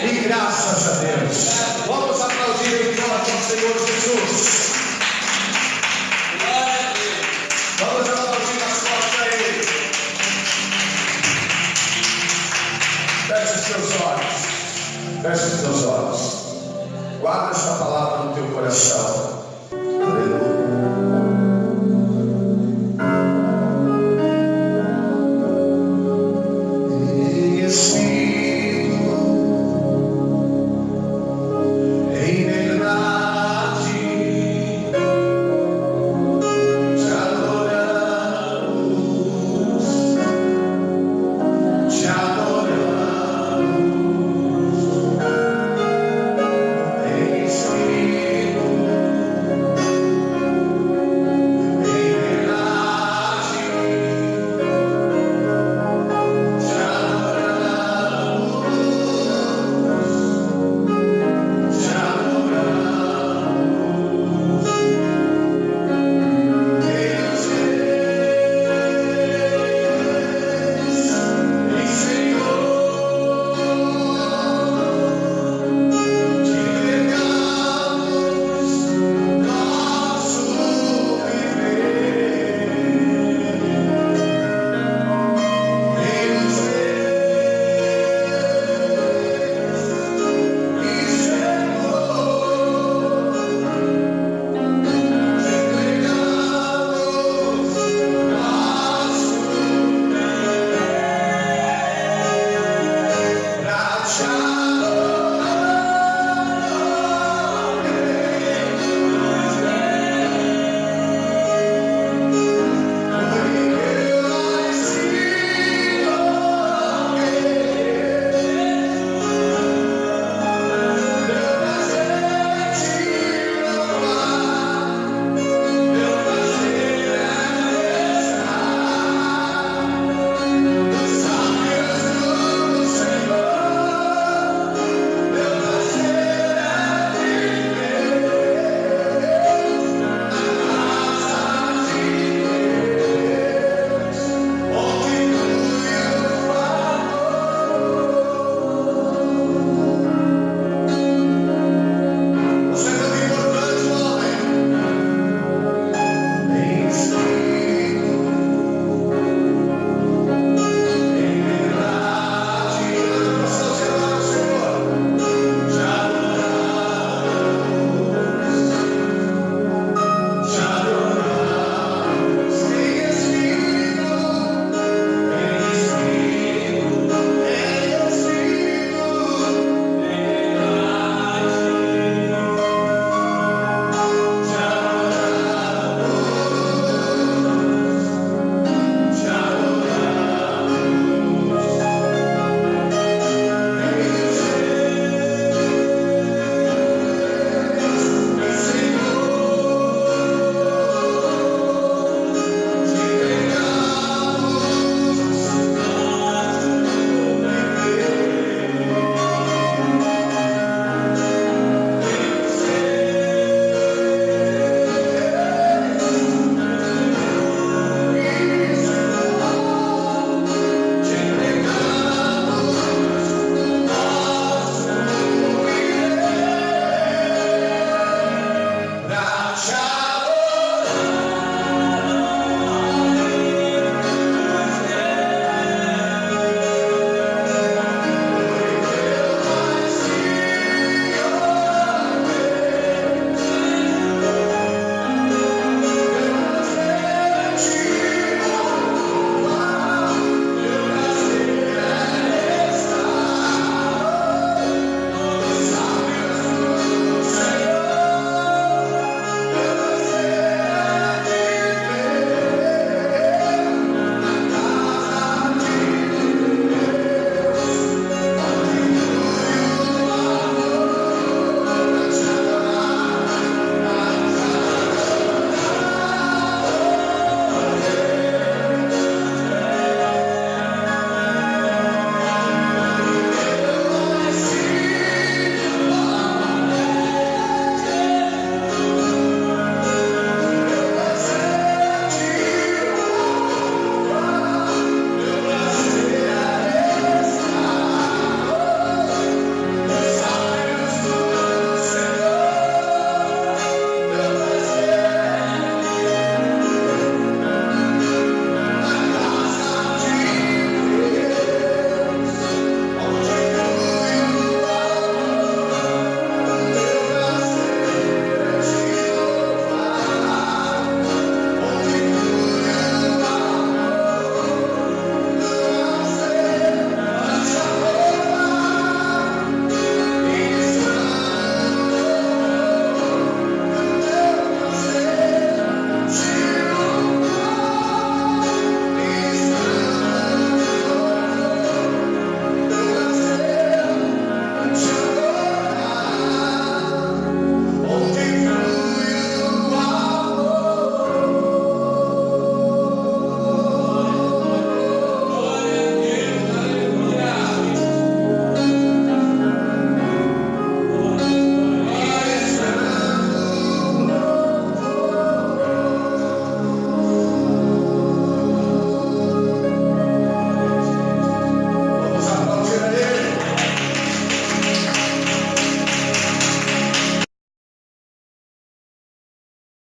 E graças a Deus. Vamos aplaudir em forte ao Senhor Jesus. Vamos aplaudir as portas a Ele. Feche os teus olhos. Feche os teus olhos. Guarda esta palavra no teu coração.